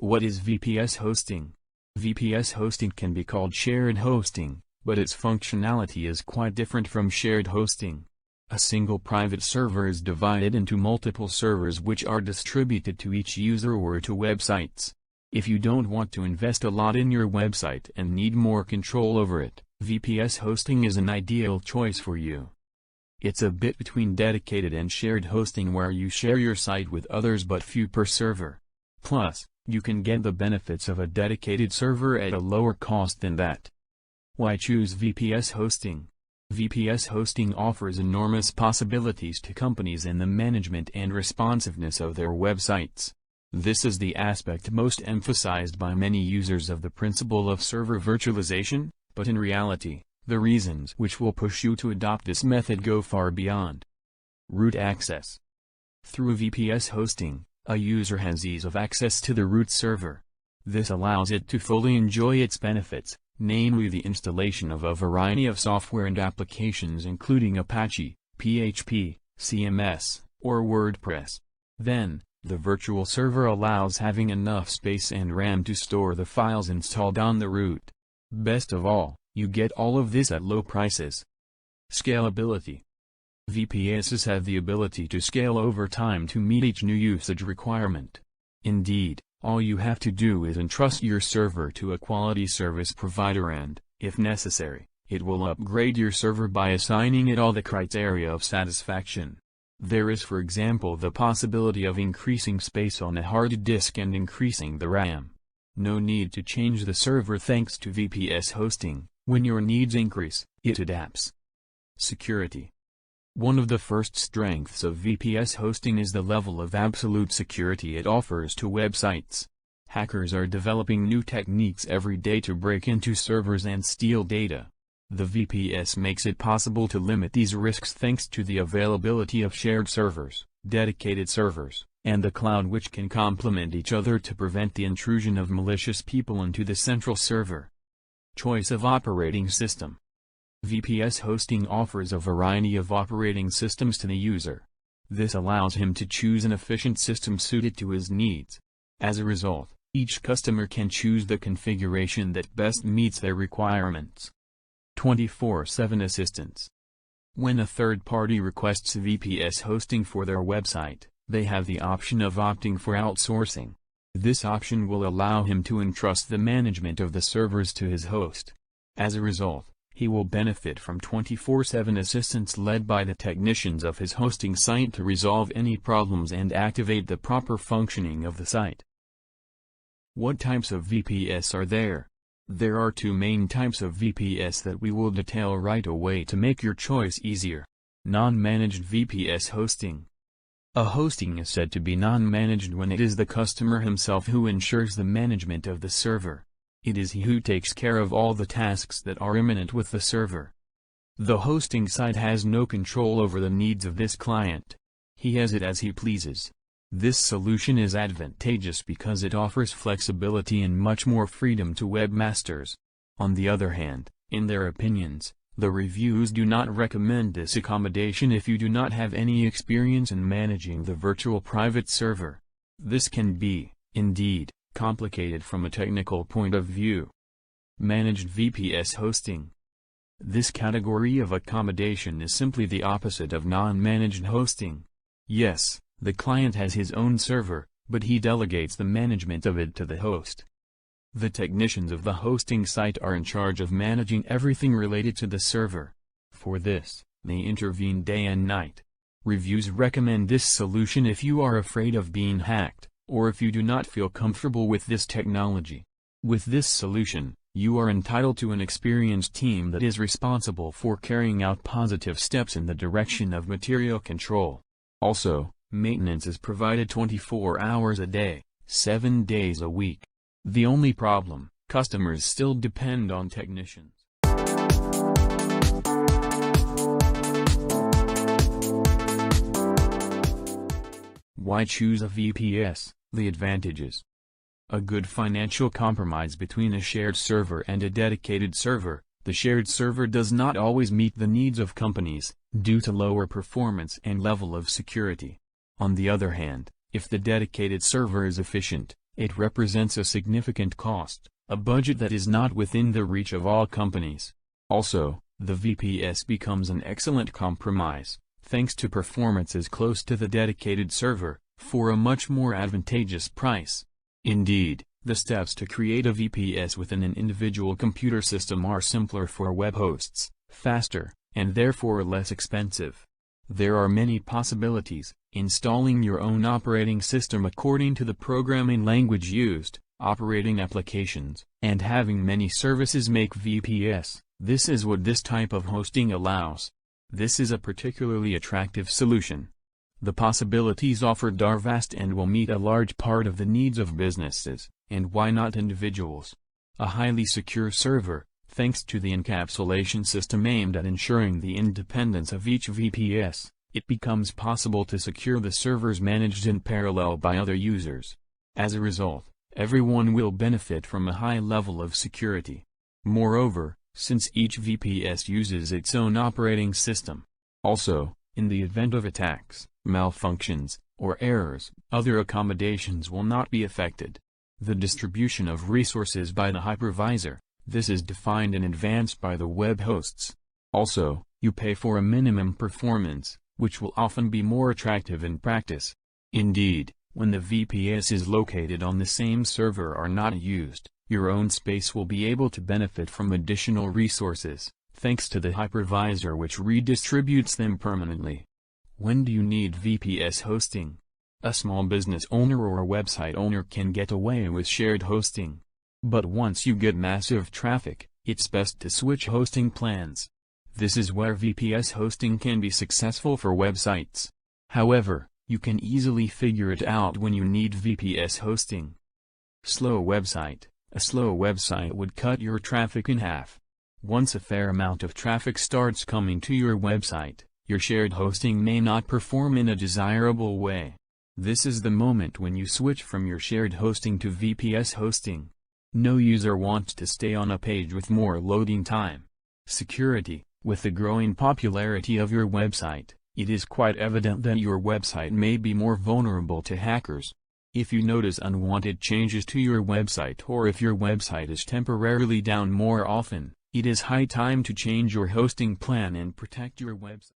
What is VPS hosting? VPS hosting can be called shared hosting, but its functionality is quite different from shared hosting. A single private server is divided into multiple servers which are distributed to each user or to websites. If you don't want to invest a lot in your website and need more control over it, VPS hosting is an ideal choice for you. It's a bit between dedicated and shared hosting where you share your site with others but few per server. Plus, you can get the benefits of a dedicated server at a lower cost than that. Why choose VPS hosting? VPS hosting offers enormous possibilities to companies in the management and responsiveness of their websites. This is the aspect most emphasized by many users of the principle of server virtualization, but in reality, the reasons which will push you to adopt this method go far beyond. Root access. Through VPS hosting, a user has ease of access to the root server. This allows it to fully enjoy its benefits, namely the installation of a variety of software and applications including Apache, PHP, CMS, or WordPress. Then, the virtual server allows having enough space and RAM to store the files installed on the root. Best of all, you get all of this at low prices. Scalability. VPSs have the ability to scale over time to meet each new usage requirement. Indeed, all you have to do is entrust your server to a quality service provider and, if necessary, it will upgrade your server by assigning it all the criteria of satisfaction. There is for example the possibility of increasing space on a hard disk and increasing the RAM. No need to change the server thanks to VPS hosting. When your needs increase, it adapts. Security. One of the first strengths of VPS hosting is the level of absolute security it offers to websites. Hackers are developing new techniques every day to break into servers and steal data. The VPS makes it possible to limit these risks thanks to the availability of shared servers, dedicated servers, and the cloud which can complement each other to prevent the intrusion of malicious people into the central server. Choice of operating system. VPS hosting offers a variety of operating systems to the user. This allows him to choose an efficient system suited to his needs. As a result, each customer can choose the configuration that best meets their requirements. 24/7 assistance. When a third party requests VPS hosting for their website, they have the option of opting for outsourcing. This option will allow him to entrust the management of the servers to his host. As a result, he will benefit from 24/7 assistance led by the technicians of his hosting site to resolve any problems and activate the proper functioning of the site. What types of VPS are there? There are two main types of VPS that we will detail right away to make your choice easier. Non-managed VPS hosting. A hosting is said to be non-managed when it is the customer himself who ensures the management of the server. It is he who takes care of all the tasks that are imminent with the server. The hosting site has no control over the needs of this client. He has it as he pleases. This solution is advantageous because it offers flexibility and much more freedom to webmasters. On the other hand, in their opinions, the reviews do not recommend this accommodation if you do not have any experience in managing the virtual private server. This can be, indeed, complicated from a technical point of view. Managed VPS hosting. This category of accommodation is simply the opposite of non-managed hosting. Yes, the client has his own server, but he delegates the management of it to the host. The technicians of the hosting site are in charge of managing everything related to the server. For this, they intervene day and night. Reviews recommend this solution if you are afraid of being hacked, or if you do not feel comfortable with this technology. With this solution, you are entitled to an experienced team that is responsible for carrying out positive steps in the direction of material control. Also, maintenance is provided 24 hours a day, 7 days a week. The only problem, customers still depend on technicians. Why choose a VPS? The advantages. A good financial compromise between a shared server and a dedicated server. The shared server does not always meet the needs of companies, due to lower performance and level of security. On the other hand, if the dedicated server is efficient, It represents a significant cost, a budget that is not within the reach of all companies. Also, the VPS becomes an excellent compromise, thanks to performances close to the dedicated server, for a much more advantageous price. Indeed, the steps to create a VPS within an individual computer system are simpler for web hosts, faster, and therefore less expensive. There are many possibilities: installing your own operating system according to the programming language used, operating applications, and having many services make VPS. This is what this type of hosting allows. This is a particularly attractive solution. The possibilities offered are vast and will meet a large part of the needs of businesses, and why not individuals. A highly secure server, thanks to the encapsulation system aimed at ensuring the independence of each VPS, it becomes possible to secure the servers managed in parallel by other users. As a result, everyone will benefit from a high level of security. Moreover, since each VPS uses its own operating system. Also, in the event of attacks, malfunctions, or errors, other accommodations will not be affected. The distribution of resources by the hypervisor, this is defined in advance by the web hosts. Also, you pay for a minimum performance, which will often be more attractive in practice. Indeed, when the VPS is located on the same server or not used, your own space will be able to benefit from additional resources, thanks to the hypervisor which redistributes them permanently. When do you need VPS hosting? A small business owner or a website owner can get away with shared hosting. But once you get massive traffic, it's best to switch hosting plans. This is where VPS hosting can be successful for websites. However, you can easily figure it out when you need VPS hosting. Slow website. A slow website would cut your traffic in half. Once a fair amount of traffic starts coming to your website, your shared hosting may not perform in a desirable way. This is the moment when you switch from your shared hosting to VPS hosting. No user wants to stay on a page with more loading time. Security. With the growing popularity of your website, it is quite evident that your website may be more vulnerable to hackers. If you notice unwanted changes to your website, or if your website is temporarily down more often, it is high time to change your hosting plan and protect your website.